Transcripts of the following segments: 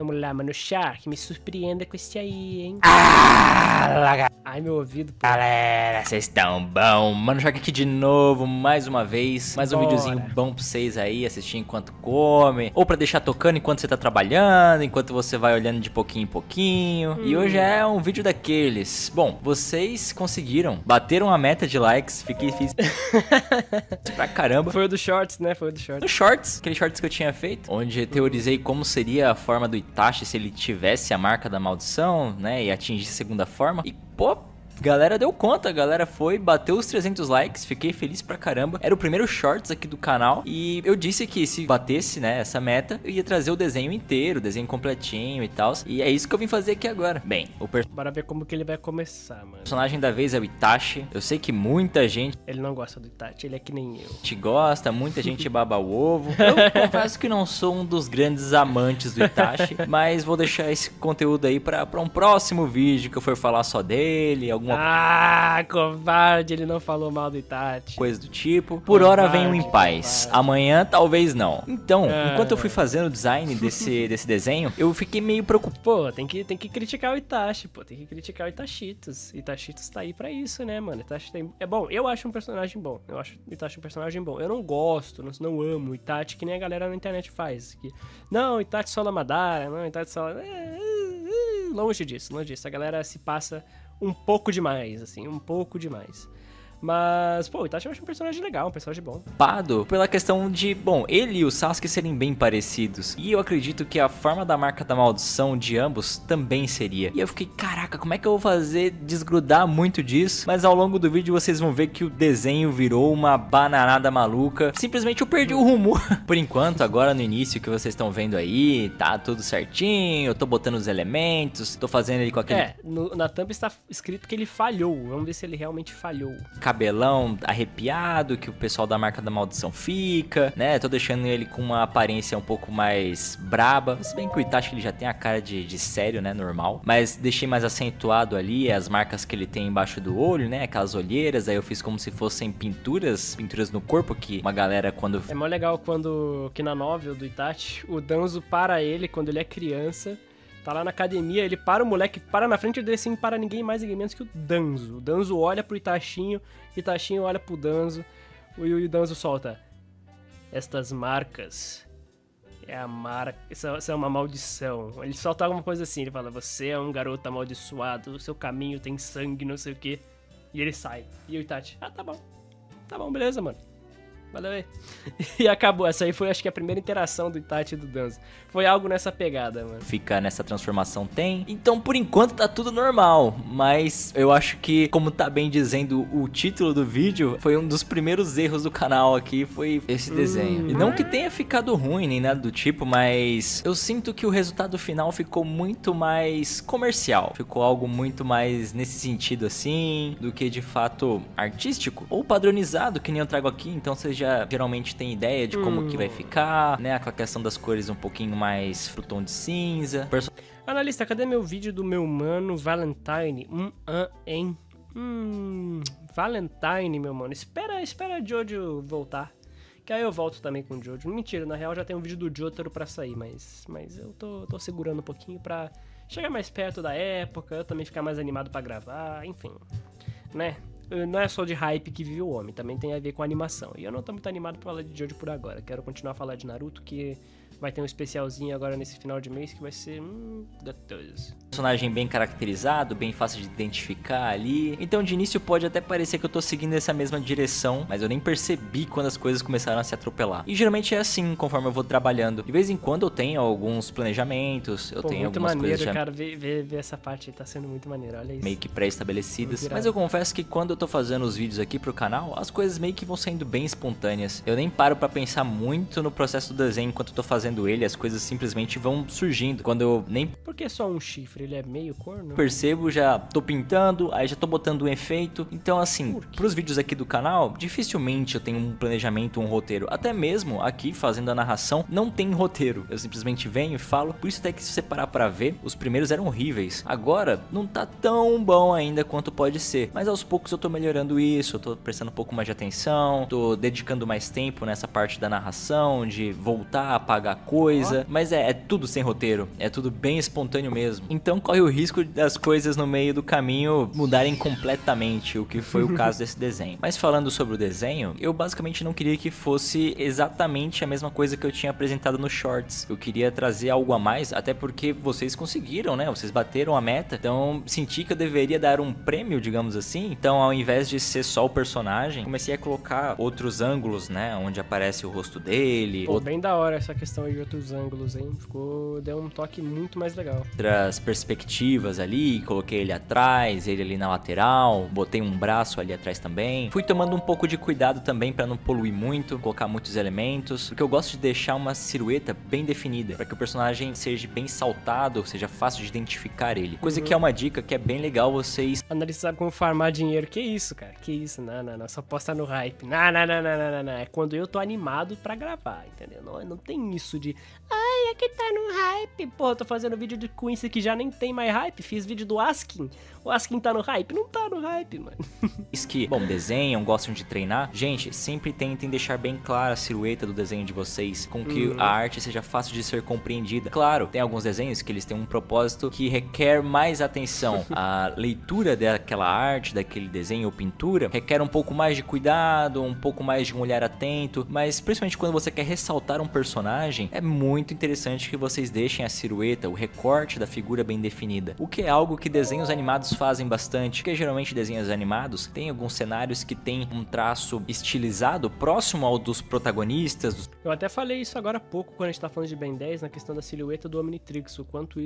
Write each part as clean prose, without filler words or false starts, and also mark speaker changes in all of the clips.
Speaker 1: Vamos lá, mano. Shark, me surpreenda com esse aí, hein? Ai, meu ouvido, pô.
Speaker 2: Galera, vocês estão bom? Mano Shark aqui de novo, mais uma vez. Mais um videozinho bom pra vocês aí, assistir enquanto come. Ou pra deixar tocando enquanto você tá trabalhando, enquanto você vai olhando de pouquinho em pouquinho. E hoje é um vídeo daqueles. Bom, vocês conseguiram, bateram a meta de likes. Fiquei feliz pra caramba.
Speaker 1: Foi o do Shorts, né? Foi o do Shorts.
Speaker 2: No Shorts, aquele Shorts que eu tinha feito, onde teorizei como seria a forma do Itachi se ele tivesse a marca da maldição, né? E atingisse a segunda forma. E, pô, galera deu conta, a galera foi, bateu os 300 likes, fiquei feliz pra caramba. Era o primeiro Shorts aqui do canal e eu disse que se batesse, né, essa meta, eu ia trazer o desenho inteiro, o desenho completinho e tal. E é isso que eu vim fazer aqui agora. Bem,
Speaker 1: bora ver como que ele vai começar, mano.
Speaker 2: O personagem da vez é o Itachi. Eu sei que muita gente...
Speaker 1: Ele não gosta do Itachi, ele é que nem eu.
Speaker 2: Te gosta, muita gente baba o ovo. Eu confesso que não sou um dos grandes amantes do Itachi, mas vou deixar esse conteúdo aí pra um próximo vídeo que eu for falar só dele, alguma
Speaker 1: covarde, ele não falou mal do Itachi.
Speaker 2: coisa do tipo. Por hora venham em paz. Amanhã talvez não. Então, enquanto eu fui fazendo o design desse desenho, eu fiquei meio preocupado.
Speaker 1: Pô, tem que criticar o Itachi, pô. Tem que criticar o Itachitos. Itachitos tá aí pra isso, né, mano? Itachi é bom, eu acho um personagem bom. Eu acho o Itachi um personagem bom. Eu não gosto, não amo o Itachi, que nem a galera na internet faz. Não, Itachi só na Madara, não, Itachi só... Longe disso, longe disso. A galera se passa um pouco demais, assim, um pouco demais. Mas, pô, o Itachi eu acho um personagem legal, um personagem bom.
Speaker 2: Pela questão de, bom, ele e o Sasuke serem bem parecidos. E eu acredito que a forma da marca da maldição de ambos também seria. E eu fiquei, caraca, como é que eu vou fazer desgrudar muito disso? Mas ao longo do vídeo vocês vão ver que o desenho virou uma bananada maluca. Simplesmente eu perdi o rumo. Por enquanto, agora no início que vocês estão vendo aí, tá tudo certinho. Eu tô botando os elementos, tô fazendo ele com aquele...
Speaker 1: na thumb está escrito que ele falhou. Vamos ver se ele realmente falhou.
Speaker 2: Cabelão arrepiado, que o pessoal da marca da maldição fica, né? Tô deixando ele com uma aparência um pouco mais braba. Se bem que o Itachi ele já tem a cara de sério, né? Normal. Mas deixei mais acentuado ali as marcas que ele tem embaixo do olho, né? Aquelas olheiras. Aí eu fiz como se fossem pinturas no corpo, que uma galera quando...
Speaker 1: É mó legal que na novel do Itachi, o Danzo para ele quando ele é criança. Tá lá na academia, ele para o moleque, para na frente dele assim, para ninguém mais, ninguém menos que o Danzo. O Danzo olha pro Itachinho olha pro Danzo, e o Danzo solta: estas marcas isso é uma maldição. Ele solta alguma coisa assim, ele fala: você é um garoto amaldiçoado, o seu caminho tem sangue, não sei o que. E ele sai. E o Itachi: tá bom, beleza, mano. Valeu aí. E acabou. Essa aí foi, acho que, a primeira interação do Itachi e do Danzo. Foi algo nessa pegada, mano.
Speaker 2: Fica nessa transformação, tem. Então, por enquanto, tá tudo normal. Mas eu acho que, como tá bem dizendo o título do vídeo, foi um dos primeiros erros do canal aqui, foi esse desenho. E não que tenha ficado ruim, nem nada do tipo, mas eu sinto que o resultado final ficou muito mais comercial. Ficou algo muito mais nesse sentido, assim, do que, de fato, artístico. Ou padronizado, que nem eu trago aqui. Então, vocês já geralmente tem ideia de como que vai ficar, né? Com a questão das cores um pouquinho mais pro tom de cinza.
Speaker 1: Analista, cadê meu vídeo do meu mano Valentine? Hein? Valentine, meu mano. Espera Jojo voltar. Que aí eu volto também com o Jojo. Mentira, na real já tem um vídeo do Jotaro pra sair, mas eu tô segurando um pouquinho pra chegar mais perto da época, eu também ficar mais animado pra gravar, enfim, né? Não é só de hype que vive o homem, também tem a ver com a animação. E eu não tô muito animado pra falar de Jojo por agora. Quero continuar a falar de Naruto, que vai ter um especialzinho agora nesse final de mês que vai ser gostoso.
Speaker 2: Personagem bem caracterizado, bem fácil de identificar ali. Então de início pode até parecer que eu tô seguindo essa mesma direção, mas eu nem percebi quando as coisas começaram a se atropelar. E geralmente é assim, conforme eu vou trabalhando. De vez em quando eu tenho alguns planejamentos, eu tenho algumas coisas já...
Speaker 1: Cara, ver essa parte aí tá sendo muito maneiro, olha isso.
Speaker 2: Meio que pré-estabelecidas. Mas eu confesso que quando eu tô fazendo os vídeos aqui pro canal, as coisas meio que vão saindo bem espontâneas. Eu nem paro pra pensar muito no processo do desenho enquanto eu tô fazendo ele, as coisas simplesmente vão surgindo. Quando eu nem...
Speaker 1: Por que só um chifre? Ele é meio corno?
Speaker 2: Percebo, já tô pintando, aí já tô botando um efeito. Então assim, pros vídeos aqui do canal, dificilmente eu tenho um planejamento, um roteiro. Até mesmo aqui, fazendo a narração, não tem roteiro. Eu simplesmente venho e falo. Por isso até que se você parar pra ver, os primeiros eram horríveis. Agora, não tá tão bom ainda quanto pode ser. Mas aos poucos eu tô melhorando isso, eu tô prestando um pouco mais de atenção, tô dedicando mais tempo nessa parte da narração, de voltar a apagar coisa, mas é tudo sem roteiro, é tudo bem espontâneo mesmo. Então corre o risco das coisas no meio do caminho mudarem completamente, o que foi o caso desse desenho. Mas falando sobre o desenho, eu basicamente não queria que fosse exatamente a mesma coisa que eu tinha apresentado no Shorts. Eu queria trazer algo a mais, até porque vocês conseguiram, né? Vocês bateram a meta, então senti que eu deveria dar um prêmio, digamos assim. Então, ao invés de ser só o personagem, comecei a colocar outros ângulos, né? Onde aparece o rosto dele.
Speaker 1: Pô, bem da hora essa questão aí de outros ângulos, hein? Deu um toque muito mais legal.
Speaker 2: Outras perspectivas ali, coloquei ele atrás, ele ali na lateral, botei um braço ali atrás também. Fui tomando um pouco de cuidado também pra não poluir muito, colocar muitos elementos, porque eu gosto de deixar uma silhueta bem definida, para que o personagem seja bem saltado, seja fácil de identificar ele. Coisa que é uma dica que é bem legal vocês
Speaker 1: analisar como farmar dinheiro. Que isso, cara? Que isso? Não. Só posta no hype. Não. É quando eu tô animado pra gravar, entendeu? Não tem isso de... Ai, aqui tá no hype. Pô, eu tô fazendo vídeo de Queen que já nem tem mais hype. Fiz vídeo do Askin. O Askin tá no hype? Não tá no hype, mano.
Speaker 2: que, bom, desenham, gostam de treinar. Gente, sempre tentem deixar bem clara a silhueta do desenho de vocês, com que a arte seja fácil de ser compreendida. Claro, tem alguns desenhos que eles têm um propósito que requer mais atenção. A leitura daquela arte, daquele desenho ou pintura, requer um pouco mais de cuidado, um pouco mais de um olhar atento, mas principalmente quando você quer ressaltar um personagem, é muito interessante que vocês deixem a silhueta, o recorte da figura bem definida. O que é algo que desenhos animados fazem bastante, porque geralmente desenhos animados têm alguns cenários que têm um traço estilizado próximo ao dos protagonistas.
Speaker 1: Eu até falei isso agora há pouco quando a gente tá falando de Ben 10, na questão da silhueta do Omnitrix, o quanto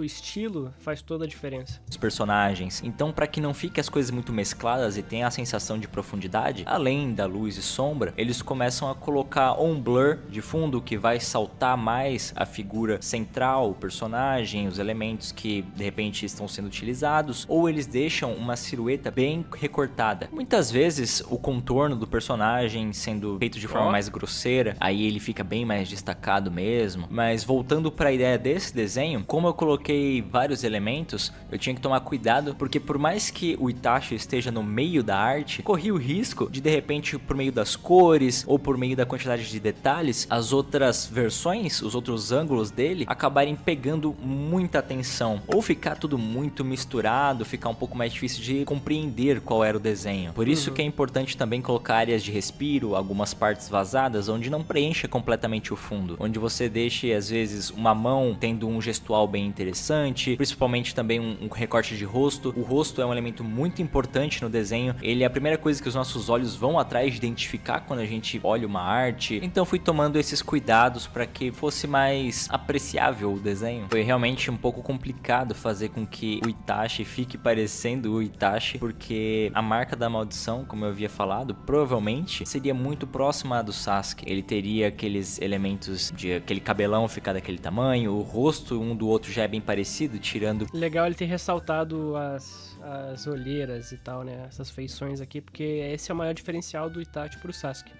Speaker 1: o estilo faz toda a diferença.
Speaker 2: Os personagens. Então, para que não fique as coisas muito mescladas e tenha a sensação de profundidade, além da luz e sombra, eles começam a colocar um blur de fundo que vai saltar mais a figura central, o personagem, os elementos que de repente estão sendo utilizados, ou eles deixam uma silhueta bem recortada. Muitas vezes o contorno do personagem sendo feito de forma mais grosseira, aí ele fica bem mais destacado mesmo. Mas voltando para a ideia desse desenho, como eu coloquei vários elementos, eu tinha que tomar cuidado, porque por mais que o Itachi esteja no meio da arte, corria o risco de repente, por meio das cores ou por meio da quantidade de detalhes, as outras versões, os outros ângulos dele acabarem pegando muita atenção, ou ficar tudo muito misturado, ficar um pouco mais difícil de compreender qual era o desenho. Por isso que é importante também colocar áreas de respiro, algumas partes vazadas, onde não preencha completamente o fundo, onde você deixe às vezes uma mão tendo um gestual bem interessante, principalmente também um recorte de rosto. O rosto é um elemento muito importante no desenho, ele é a primeira coisa que os nossos olhos vão atrás de identificar quando a gente olha uma arte. Então fui tomando esses cuidados para que fosse mais apreciável o desenho. Foi realmente um pouco complicado fazer com que o Itachi fique parecendo o Itachi, porque a marca da maldição, como eu havia falado, provavelmente seria muito próxima à do Sasuke. Ele teria aqueles elementos de aquele cabelão ficar daquele tamanho, o rosto um do outro já é bem parecido, tirando...
Speaker 1: Legal ele ter ressaltado as olheiras e tal, né? Essas feições aqui, porque esse é o maior diferencial do Itachi pro Sasuke.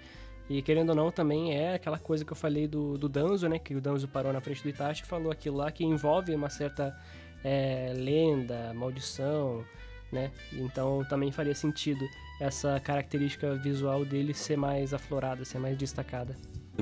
Speaker 1: E querendo ou não, também é aquela coisa que eu falei do Danzo, né? Que o Danzo parou na frente do Itachi e falou aquilo lá que envolve uma certa lenda, maldição, né? Então também faria sentido essa característica visual dele ser mais aflorada, ser mais destacada.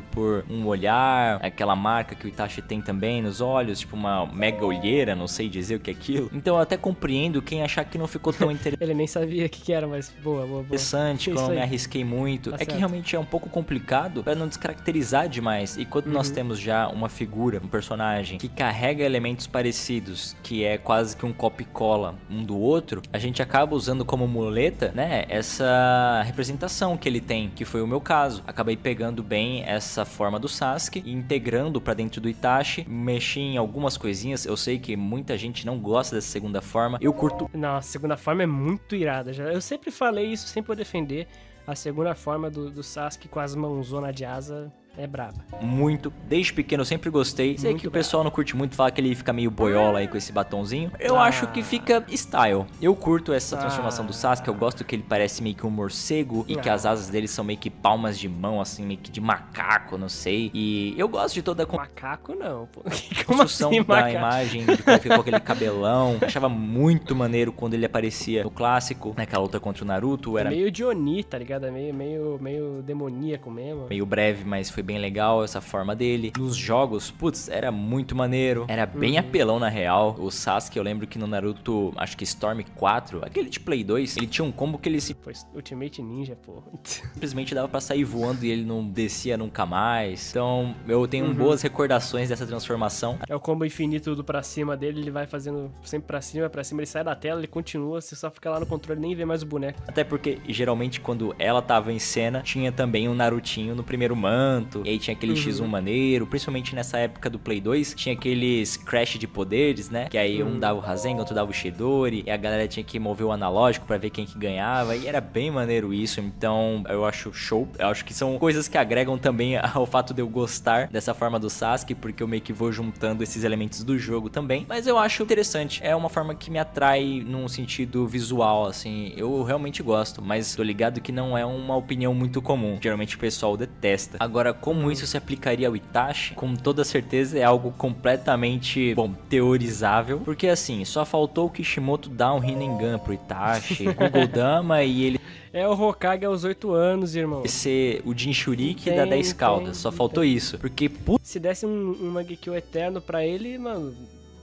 Speaker 2: Por um olhar, aquela marca que o Itachi tem também nos olhos, tipo uma mega olheira, não sei dizer o que é aquilo. Então eu até compreendo quem achar que não ficou tão interessante.
Speaker 1: Ele nem sabia o que era, mas boa.
Speaker 2: Interessante, que eu não me arrisquei muito. Tá certo. Que realmente é um pouco complicado para não descaracterizar demais. E quando nós temos já uma figura, um personagem que carrega elementos parecidos, que é quase que um copia e cola um do outro, a gente acaba usando como muleta, né, essa representação que ele tem, que foi o meu caso. Acabei pegando bem essa forma do Sasuke e integrando pra dentro do Itachi, mexi em algumas coisinhas. Eu sei que muita gente não gosta dessa segunda forma, eu curto.
Speaker 1: Não, a segunda forma é muito irada. Eu sempre falei isso, sempre vou defender. A segunda forma do Sasuke com as mãozonas de asa é braba.
Speaker 2: Muito. Desde pequeno eu sempre gostei. Sei que o pessoal não curte muito, fala que ele fica meio boiola aí com esse batonzinho. Eu acho que fica style. Eu curto essa transformação do Sasuke. Eu gosto que ele parece meio que um morcego e que as asas dele são meio que palmas de mão, assim, meio que de macaco, não sei. E eu gosto de toda a
Speaker 1: macaco não, pô.
Speaker 2: Construção assim, da imagem, de como ficou aquele cabelão. Eu achava muito maneiro quando ele aparecia no clássico, naquela luta contra o Naruto. Era
Speaker 1: meio de Oni, tá ligado? Meio demoníaco mesmo.
Speaker 2: Meio breve, mas foi foi bem legal essa forma dele. Nos jogos, putz, era muito maneiro. Era bem apelão na real. O Sasuke, eu lembro que no Naruto, acho que Storm 4, aquele de Play 2, ele tinha um combo que ele
Speaker 1: Foi Ultimate Ninja, pô.
Speaker 2: simplesmente dava pra sair voando e ele não descia nunca mais. Então, eu tenho boas recordações dessa transformação.
Speaker 1: É o combo infinito do pra cima dele, ele vai fazendo sempre pra cima, ele sai da tela, ele continua, você só fica lá no controle e nem vê mais o boneco.
Speaker 2: Até porque, geralmente, quando ela tava em cena, tinha também um Narutinho no primeiro manto, e aí tinha aquele X1 maneiro, principalmente nessa época do Play 2, tinha aqueles crash de poderes, né? Que aí um dava o Rasengan, outro dava o Chidori, e a galera tinha que mover o analógico pra ver quem que ganhava, e era bem maneiro isso, então eu acho show. Eu acho que são coisas que agregam também ao fato de eu gostar dessa forma do Sasuke, porque eu meio que vou juntando esses elementos do jogo também, mas eu acho interessante, é uma forma que me atrai num sentido visual, assim, eu realmente gosto, mas tô ligado que não é uma opinião muito comum, geralmente o pessoal detesta. Agora, como isso se aplicaria ao Itachi, com toda certeza é algo completamente, bom, teorizável, porque assim, só faltou o Kishimoto dar um Rinnegan pro Itachi, Google Dama e ele
Speaker 1: É o Hokage aos 8 anos, irmão.
Speaker 2: ser o Jinchuriki da 10 caudas, só faltou isso, porque
Speaker 1: se desse um Mangekyo eterno pra ele, mano,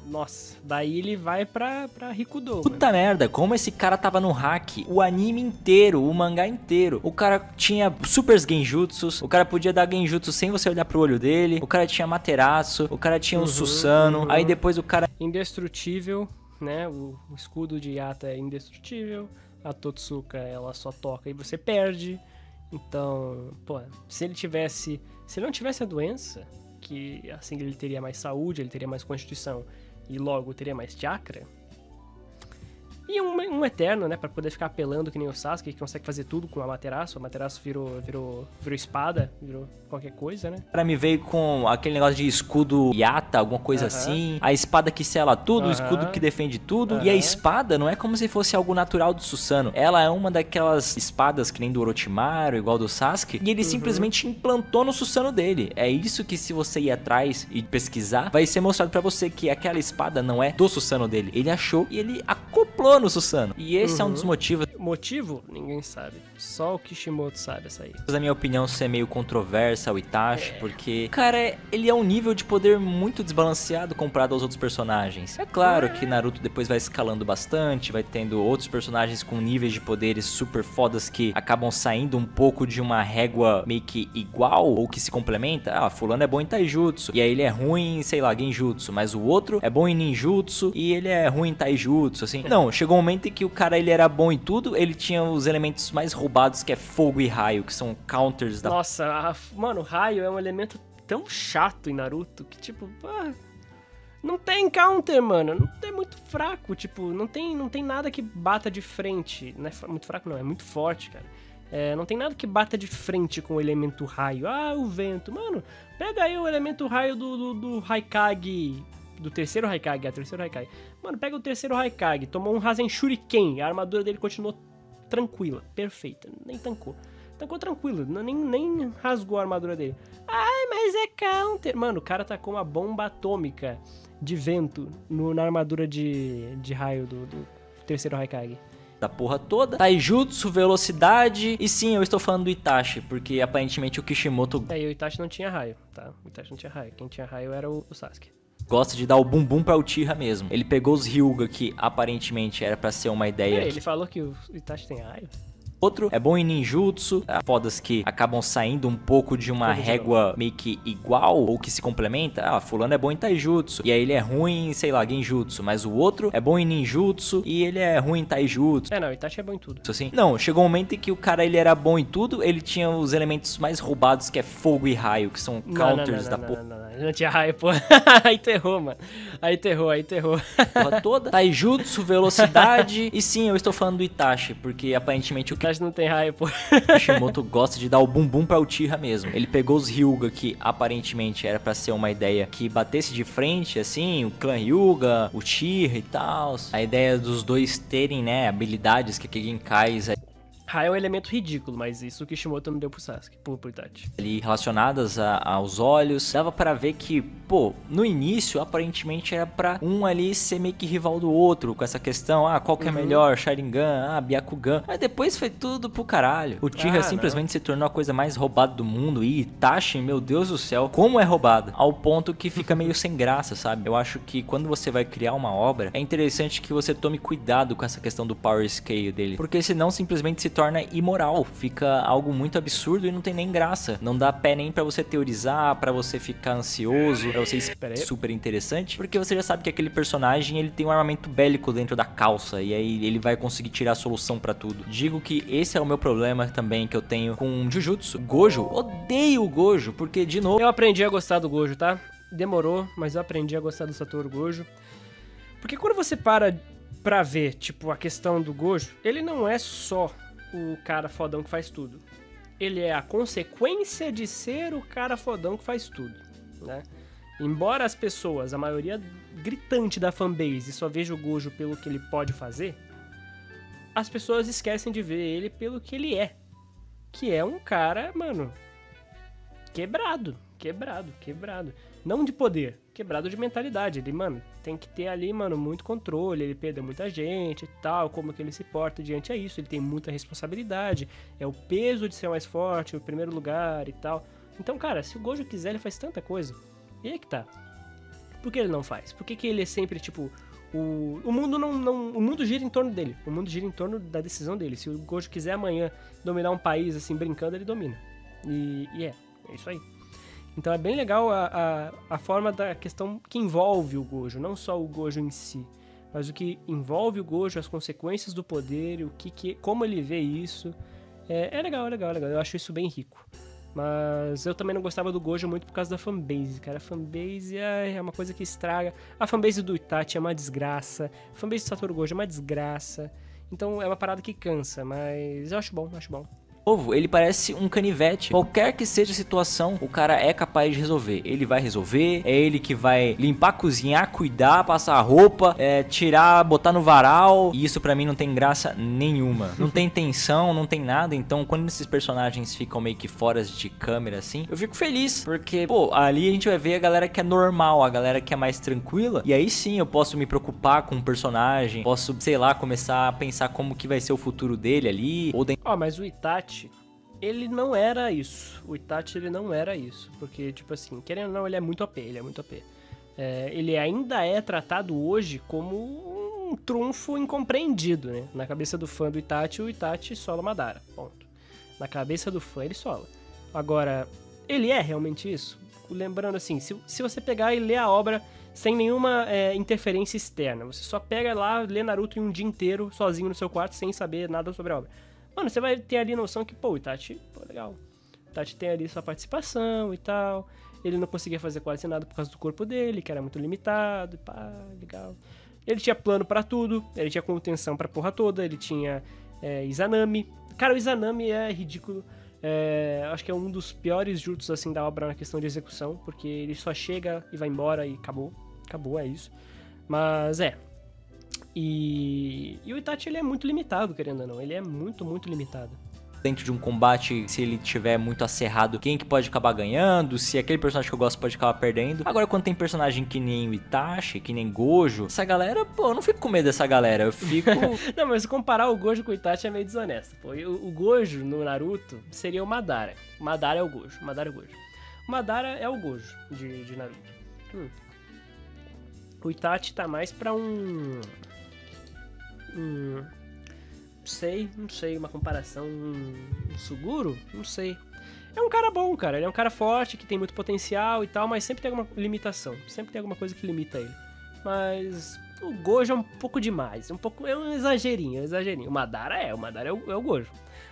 Speaker 1: nossa, daí ele vai pra Rikudo,
Speaker 2: puta merda, como esse cara tava no hack o anime inteiro, o mangá inteiro. O cara tinha super genjutsus, o cara podia dar genjutsu sem você olhar pro olho dele, o cara tinha Materaço, o cara tinha o Susanoo, aí depois o cara...
Speaker 1: Indestrutível, né? O escudo de Yata é indestrutível, a Totsuka, ela só toca e você perde. Então, pô, se ele não tivesse a doença, que assim ele teria mais saúde, ele teria mais constituição e logo teria mais chakra, e um eterno, né, pra poder ficar apelando que nem o Sasuke, que consegue fazer tudo com a Materaço virou espada, virou qualquer coisa, né?
Speaker 2: O cara me veio com aquele negócio de escudo Yata, alguma coisa assim, a espada que sela tudo, o escudo que defende tudo, e a espada não é como se fosse algo natural do Susanoo, ela é uma daquelas espadas que nem do Orochimaru, igual do Sasuke, e ele simplesmente implantou no Susanoo dele. É isso que, se você ir atrás e pesquisar, vai ser mostrado pra você que aquela espada não é do Susanoo dele, ele achou e ele acoplou no Susanoo, e esse é um dos motivos.
Speaker 1: Motivo? Ninguém sabe. Só o Kishimoto sabe essa aí.
Speaker 2: Na minha opinião, ser meio controversa o Itachi, porque, cara, ele é um nível de poder muito desbalanceado comparado aos outros personagens. É claro que Naruto depois vai escalando bastante, vai tendo outros personagens com níveis de poderes super fodas que acabam saindo um pouco de uma régua meio que igual ou que se complementa. Ah, fulano é bom em taijutsu, e aí ele é ruim em, sei lá, genjutsu, mas o outro é bom em ninjutsu e ele é ruim em taijutsu, assim. Não, chegou um momento em que o cara, ele era bom em tudo, ele tinha os elementos mais roubados, que é fogo e raio, que são counters da...
Speaker 1: Nossa, mano, raio é um elemento tão chato em Naruto, que tipo, não tem counter, mano, não é muito fraco, tipo, não tem nada que bata de frente, não é muito fraco não, é muito forte, cara. Não tem nada que bata de frente com o elemento raio. Ah, o vento, mano, pega aí o elemento raio do Haikage, do terceiro Haikage, a terceira Haikage. Mano, pega o terceiro Haikage, tomou um Rasen Shuriken, a armadura dele continuou tranquila, perfeita, nem tancou. Tancou tranquilo, nem rasgou a armadura dele. Ai, mas é counter. Mano, o cara tacou uma bomba atômica de vento na armadura de raio do terceiro Haikage.
Speaker 2: Da porra toda, taijutsu, velocidade, e sim, eu estou falando do Itachi, porque aparentemente o Kishimoto...
Speaker 1: E o Itachi não tinha raio, tá? O Itachi não tinha raio, quem tinha raio era o Sasuke.
Speaker 2: Gosta de dar o bumbum pra Uchiha mesmo. Ele pegou os Hyuga, que aparentemente era pra ser uma ideia...
Speaker 1: Ele falou que o Itachi tem raio?
Speaker 2: Outro é bom em ninjutsu, fodas que acabam saindo um pouco de uma régua meio que igual ou que se complementa. Ah, fulano é bom em taijutsu, e aí ele é ruim em, sei lá, genjutsu, mas o outro é bom em ninjutsu e ele é ruim em taijutsu.
Speaker 1: Não, o Itachi é bom em tudo.
Speaker 2: Assim? Não, chegou um momento em que o cara, ele era bom em tudo, ele tinha os elementos mais roubados, que é fogo e raio, que são counters da porra.
Speaker 1: Não, ele não tinha raio, pô. Aí terrou, mano. Aí terrou.
Speaker 2: Porra toda. Taijutsu, velocidade, e sim, eu estou falando do Itachi, porque aparentemente o
Speaker 1: Itachi não tem raio, pô.
Speaker 2: Kishimoto gosta de dar o bumbum pra Uchiha mesmo. Ele pegou os Hyuga, que aparentemente era pra ser uma ideia que batesse de frente, assim, o clã Hyuga, Uchiha e tal. A ideia dos dois terem, né, habilidades que aqui em Kais
Speaker 1: raio é um elemento ridículo, mas isso o Kishimoto não deu pro Sasuke, pro Itachi.
Speaker 2: Ali relacionadas aos olhos. Dava pra ver que pô, no início, aparentemente era pra um ali ser meio que rival do outro, com essa questão, qual que é melhor, Sharingan, Byakugan. Mas depois foi tudo pro caralho. O Tira simplesmente se tornou a coisa mais roubada do mundo. E Itachi, meu Deus do céu, como é roubada. Ao ponto que fica meio sem graça, sabe? Eu acho que quando você vai criar uma obra, é interessante que você tome cuidado com essa questão do power scale dele. Porque senão simplesmente se torna imoral. Fica algo muito absurdo e não tem nem graça. Não dá pé nem pra você teorizar, pra você ficar ansioso, pra você esperar super interessante. Porque você já sabe que aquele personagem, ele tem um armamento bélico dentro da calça. E aí ele vai conseguir tirar a solução pra tudo. Digo que esse é o meu problema também que eu tenho com Jujutsu. Gojo, odeio o Gojo, porque de novo...
Speaker 1: Eu aprendi a gostar do Gojo, tá? Demorou, mas eu aprendi a gostar do Satoru Gojo. Porque quando você para pra ver, tipo, a questão do Gojo, ele não é só o cara fodão que faz tudo. Ele é a consequência de ser o cara fodão que faz tudo, né? Embora as pessoas, a maioria gritante da fanbase, só veja o Gojo pelo que ele pode fazer, as pessoas esquecem de ver ele pelo que ele é. Que é um cara, mano, quebrado. Não de poder, quebrado de mentalidade. Ele, mano, tem que ter ali, mano, muito controle. Ele perdeu muita gente e tal, como que ele se porta diante a isso. Ele tem muita responsabilidade. É o peso de ser mais forte, o primeiro lugar e tal. Então, cara, se o Gojo quiser, ele faz tanta coisa. E aí que tá. Por que ele não faz? Por que ele é sempre, tipo... O mundo o mundo gira em torno dele. O mundo gira em torno da decisão dele. Se o Gojo quiser amanhã dominar um país, assim, brincando, ele domina. E é isso aí. Então é bem legal a forma da questão que envolve o Gojo. Não só o Gojo em si, mas o que envolve o Gojo, as consequências do poder, como ele vê isso. É legal. Eu acho isso bem rico. Mas eu também não gostava do Gojo muito por causa da fanbase, cara. A fanbase é uma coisa que estraga. A fanbase do Itachi é uma desgraça. A fanbase do Satoru Gojo é uma desgraça. Então é uma parada que cansa, mas eu acho bom.
Speaker 2: Ele parece um canivete. Qualquer que seja a situação, o cara é capaz de resolver. Ele vai resolver, é ele que vai limpar, cozinhar, cuidar, passar a roupa, tirar, botar no varal. E isso pra mim não tem graça nenhuma. Não tem tensão, não tem nada. Então quando esses personagens ficam meio que fora de câmera assim, eu fico feliz. Porque, pô, ali a gente vai ver a galera que é normal, a galera que é mais tranquila. E aí sim eu posso me preocupar com o personagem. Posso, sei lá, começar a pensar como que vai ser o futuro dele ali.
Speaker 1: Mas o Itachi, ele não era isso. O Itachi, ele não era isso. Porque, tipo assim, querendo ou não, ele é muito OP. Ele ainda é tratado hoje como um trunfo incompreendido, né? Na cabeça do fã do Itachi, o Itachi sola Madara. Ponto. Na cabeça do fã, ele sola. Agora, ele é realmente isso? Lembrando assim, se você pegar e ler a obra sem nenhuma interferência externa, você só pega lá, lê Naruto em um dia inteiro, sozinho no seu quarto, sem saber nada sobre a obra. Mano, você vai ter ali noção que, pô, o Itachi, legal. O Itachi tem ali sua participação e tal. Ele não conseguia fazer quase nada por causa do corpo dele, que era muito limitado. Pá, legal. Ele tinha plano pra tudo. Ele tinha contenção pra porra toda. Ele tinha Izanami. Cara, o Izanami é ridículo. Acho que é um dos piores jutsus, assim, da obra na questão de execução. Porque ele só chega e vai embora e acabou. Acabou, é isso. Mas E o Itachi, ele é muito limitado, querendo ou não. Ele é muito limitado.
Speaker 2: Dentro de um combate, se ele tiver muito acerrado, quem que pode acabar ganhando, se aquele personagem que eu gosto pode acabar perdendo. Agora, quando tem personagem que nem o Itachi, que nem Gojo, essa galera, pô, eu não fico com medo dessa galera, eu fico...
Speaker 1: Não, mas comparar o Gojo com o Itachi é meio desonesto, pô. O Gojo, no Naruto, seria o Madara. O Madara é o Gojo. O Madara é o Gojo de Naruto. O Itachi tá mais pra um não sei, uma comparação, um Suguru? Não sei. É um cara bom, cara. Ele é um cara forte, que tem muito potencial e tal, mas sempre tem alguma limitação. Sempre tem alguma coisa que limita ele. Mas o Gojo é um pouco demais. É um exagerinho. O Madara é o Gojo.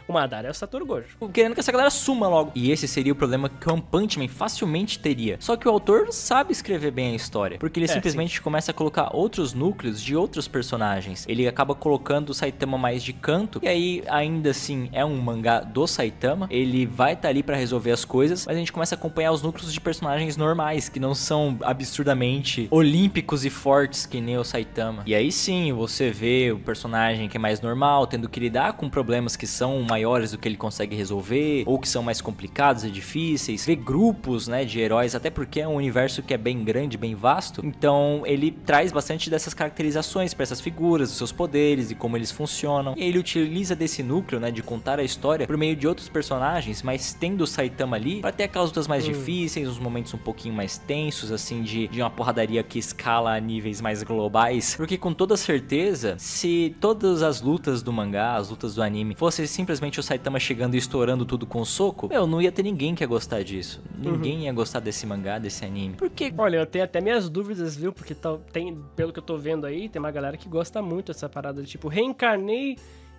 Speaker 1: O Madara é o Satoru Gojo.
Speaker 2: Querendo que essa galera suma logo. E esse seria o problema que o One Punch Man facilmente teria. Só que o autor sabe escrever bem a história. Porque ele simplesmente começa a colocar outros núcleos de outros personagens. Ele acaba colocando o Saitama mais de canto. E aí, ainda assim, é um mangá do Saitama. Ele vai estar ali pra resolver as coisas. Mas a gente começa a acompanhar os núcleos de personagens normais. Que não são absurdamente olímpicos e fortes que nem o Saitama Saitama. E aí sim, você vê o personagem que é mais normal, tendo que lidar com problemas que são maiores do que ele consegue resolver, ou que são mais complicados e difíceis. Vê grupos, né, de heróis, até porque é um universo que é bem grande, bem vasto. Então ele traz bastante dessas caracterizações para essas figuras, os seus poderes e como eles funcionam. E ele utiliza desse núcleo, né, de contar a história por meio de outros personagens, mas tendo o Saitama ali para ter aquelas lutas mais difíceis, uns momentos um pouquinho mais tensos, assim, de uma porradaria que escala a níveis mais globais. Porque com toda certeza, se todas as lutas do mangá, as lutas do anime, fosse simplesmente o Saitama chegando e estourando tudo com o soco, não ia ter ninguém que ia gostar disso. Ninguém ia gostar desse mangá, desse anime. Porque...
Speaker 1: Olha, eu tenho até minhas dúvidas, viu? Porque tem, pelo que eu tô vendo aí, tem uma galera que gosta muito dessa parada de tipo, reencarnei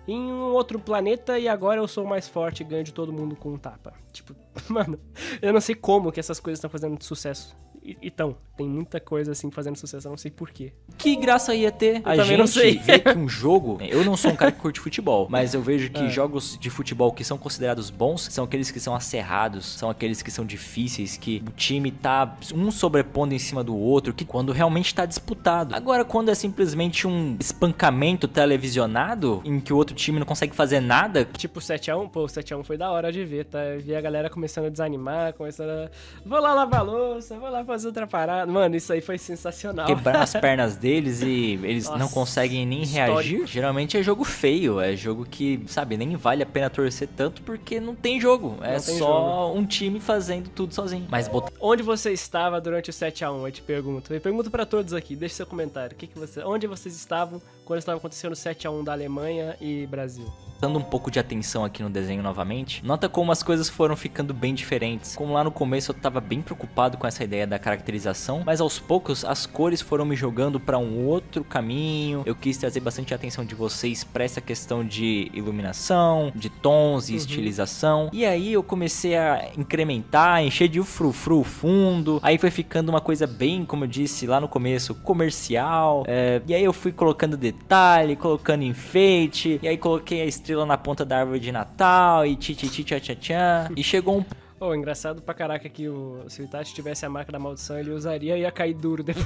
Speaker 1: em um outro planeta e agora eu sou mais forte e ganho de todo mundo com um tapa. Tipo, mano, eu não sei como que essas coisas estão fazendo sucesso. Então, tem muita coisa assim fazendo sucesso, eu não sei porquê.
Speaker 2: Que graça ia ter a
Speaker 1: também não sei.
Speaker 2: gente ver que um jogo... Eu não sou um cara que curte futebol, mas eu vejo que jogos de futebol que são considerados bons são aqueles que são acerrados, são aqueles que são difíceis, que o time tá um sobrepondo em cima do outro, que quando realmente tá disputado. Agora, quando é simplesmente um espancamento televisionado, em que o outro time não consegue fazer nada...
Speaker 1: Tipo 7x1, pô, o 7x1 foi da hora de ver, tá? Ver a galera começando a desanimar, começando a... Vou lá lavar a louça, vou lá fazer outra parada. Mano, isso aí foi sensacional.
Speaker 2: Quebrar as pernas deles e eles não conseguem nem reagir. Geralmente é jogo feio, é jogo que, sabe, nem vale a pena torcer tanto porque não tem jogo. É só um time fazendo tudo sozinho. Mas
Speaker 1: Onde você estava durante o 7x1? Eu te pergunto. Eu pergunto pra todos aqui, deixa seu comentário. Onde vocês estavam quando estava acontecendo o 7x1 da Alemanha e Brasil?
Speaker 2: Dando um pouco de atenção aqui no desenho novamente, nota como as coisas foram ficando bem diferentes. Como lá no começo eu tava bem preocupado com essa ideia da caracterização, mas aos poucos as cores foram me jogando pra um outro caminho. Eu quis trazer bastante atenção de vocês pra essa questão de iluminação, de tons e estilização. E aí eu comecei a incrementar, encher de frufru fundo. Aí foi ficando uma coisa bem, como eu disse lá no começo, comercial. E aí eu fui colocando detalhe, colocando enfeite, e aí coloquei a estrela na ponta da árvore de Natal e tchá. E chegou um...
Speaker 1: Engraçado pra caraca que se o Itachi tivesse a marca da maldição, ele usaria e ia cair duro depois.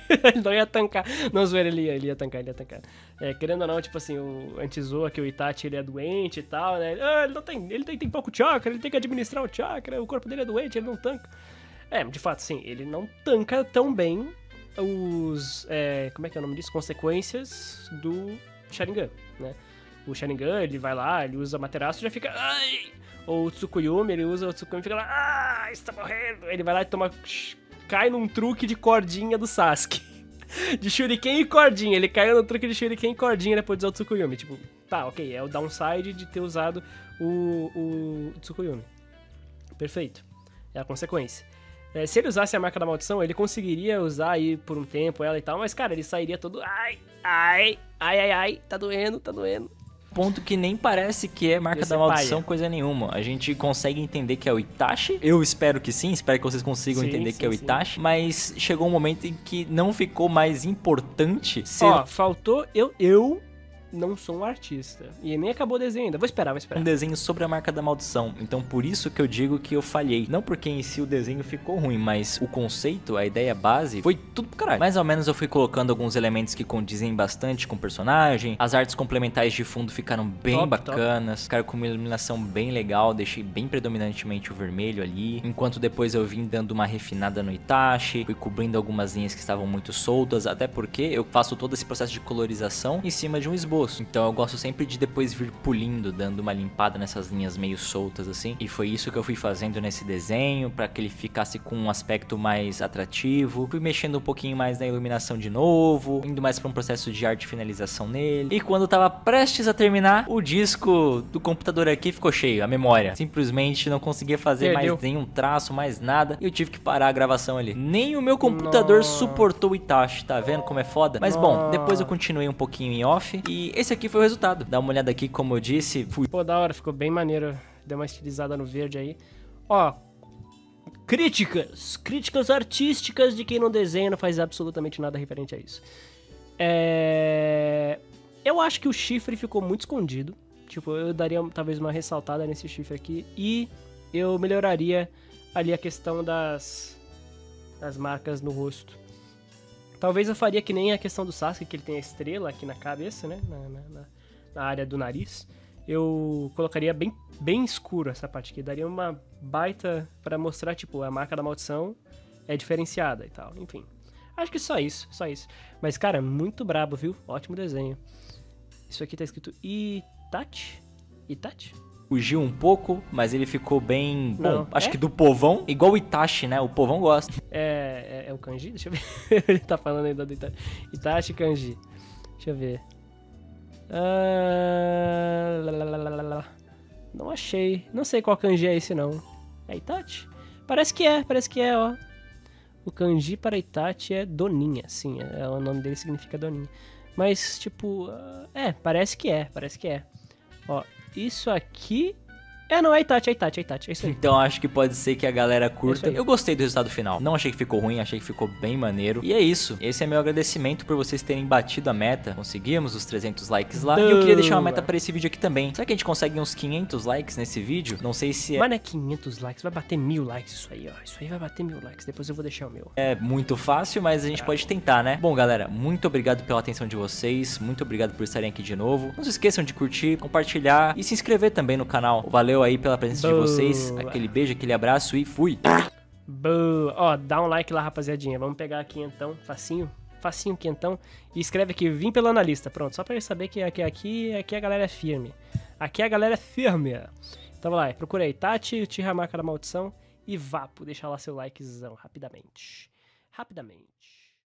Speaker 1: Ele não ia tancar. Não, zoeira, ele ia tancar. Querendo ou não, tipo assim, a gente zoa que o Itachi ele é doente e tal, né? Ele tem pouco chakra, ele tem que administrar o chakra, o corpo dele é doente, ele não tanca. De fato, sim, ele não tanca tão bem como é que é o nome disso? Consequências do Sharingan, né? O Sharingan, ele vai lá, ele usa Materaço e já fica... Ai! Ou o Tsukuyomi, ele usa o Tsukuyomi e fica lá... Ah, está morrendo! Ele vai lá e cai num truque de cordinha do Sasuke. De Shuriken e cordinha. Ele caiu no truque de Shuriken e cordinha depois de usar o Tsukuyomi. Tipo, tá, ok. É o downside de ter usado o Tsukuyomi. Perfeito. É a consequência. Se ele usasse a marca da maldição, ele conseguiria usar aí por um tempo ela e tal. Mas, cara, ele sairia todo... Ai, tá doendo.
Speaker 2: Ponto que nem parece que é marca da maldição, coisa nenhuma. A gente consegue entender que é o Itachi. Eu espero que sim, espero que vocês consigam entender que é o Itachi. Mas chegou um momento em que não ficou mais importante ser...
Speaker 1: faltou... Eu não sou um artista. E nem acabou o desenho ainda. Vou esperar.
Speaker 2: Um desenho sobre a marca da maldição. Então por isso que eu digo que eu falhei. Não porque em si o desenho ficou ruim, mas o conceito, a ideia base, foi tudo pro caralho. Mais ou menos eu fui colocando alguns elementos que condizem bastante com o personagem. As artes complementares de fundo ficaram bem bacanas. Ficaram com uma iluminação bem legal. Deixei bem predominantemente o vermelho ali. Enquanto depois eu vim dando uma refinada no Itachi. Fui cobrindo algumas linhas que estavam muito soltas. Até porque eu faço todo esse processo de colorização em cima de um esboço. Então eu gosto sempre de depois vir pulindo, dando uma limpada nessas linhas meio soltas assim. E foi isso que eu fui fazendo nesse desenho, para que ele ficasse com um aspecto mais atrativo. Fui mexendo um pouquinho mais na iluminação de novo, indo mais para um processo de arte e finalização nele. E quando eu tava prestes a terminar, o disco do computador aqui ficou cheio, a memória. Simplesmente não conseguia fazer mais nenhum traço, mais nada. E eu tive que parar a gravação ali. Nem o meu computador suportou o Itachi, tá vendo como é foda? Mas bom, depois eu continuei um pouquinho em off e esse aqui foi o resultado. Dá uma olhada aqui, como eu disse.
Speaker 1: Pô, da hora, ficou bem maneiro. Deu uma estilizada no verde aí. Críticas artísticas de quem não desenha, não faz absolutamente nada referente a isso. Eu acho que o chifre ficou muito escondido. Tipo, eu daria talvez uma ressaltada nesse chifre aqui. E eu melhoraria ali a questão das marcas no rosto. Talvez eu faria que nem a questão do Sasuke, que ele tem a estrela aqui na cabeça, né? Na área do nariz. Eu colocaria bem escuro essa parte aqui. Daria uma baita pra mostrar, tipo, a marca da maldição é diferenciada e tal. Enfim. Acho que só isso. Mas, cara, muito brabo, viu? Ótimo desenho. Isso aqui tá escrito Itachi?
Speaker 2: Fugiu um pouco, mas ele ficou bem...
Speaker 1: Não.
Speaker 2: Bom, acho que do povão, igual o Itachi, né? O povão gosta.
Speaker 1: É o kanji? Deixa eu ver. Ele tá falando ainda do Itachi. Itachi kanji. Deixa eu ver. Não achei. Não sei qual kanji é esse, não. É Itachi? Parece que é, ó. O kanji para Itachi é Doninha, sim. O nome dele significa Doninha. Mas, tipo... parece que é. Ó, isso aqui... não, é Itachi, é isso aí.
Speaker 2: Então acho que pode ser que a galera curta.
Speaker 1: É isso aí.
Speaker 2: Eu gostei do resultado final. Não achei que ficou ruim, achei que ficou bem maneiro. E é isso. Esse é meu agradecimento por vocês terem batido a meta. Conseguimos os 300 likes lá. E eu queria deixar uma meta pra esse vídeo aqui também. Será que a gente consegue uns 500 likes nesse vídeo? Não sei se
Speaker 1: Mas não é 500 likes, vai bater 1000 likes isso aí, ó. Isso aí vai bater 1000 likes, depois eu vou deixar o meu.
Speaker 2: é muito fácil, mas a gente pode tentar, né? Bom, galera, muito obrigado pela atenção de vocês. Muito obrigado por estarem aqui de novo. Não se esqueçam de curtir, compartilhar e se inscrever também no canal. Valeu aí pela presença de vocês. Aquele beijo, aquele abraço e fui!
Speaker 1: Boa. Ó, dá um like lá, rapaziadinha. Vamos pegar aqui então, facinho, quentão. E escreve aqui, vim pelo analista. Pronto, só pra eles saberem que aqui a galera é firme. Aqui a galera é firme. Então vai lá, procura aí Tati, Uchiha Marca da Maldição e Vapo. Deixa lá seu likezão rapidamente.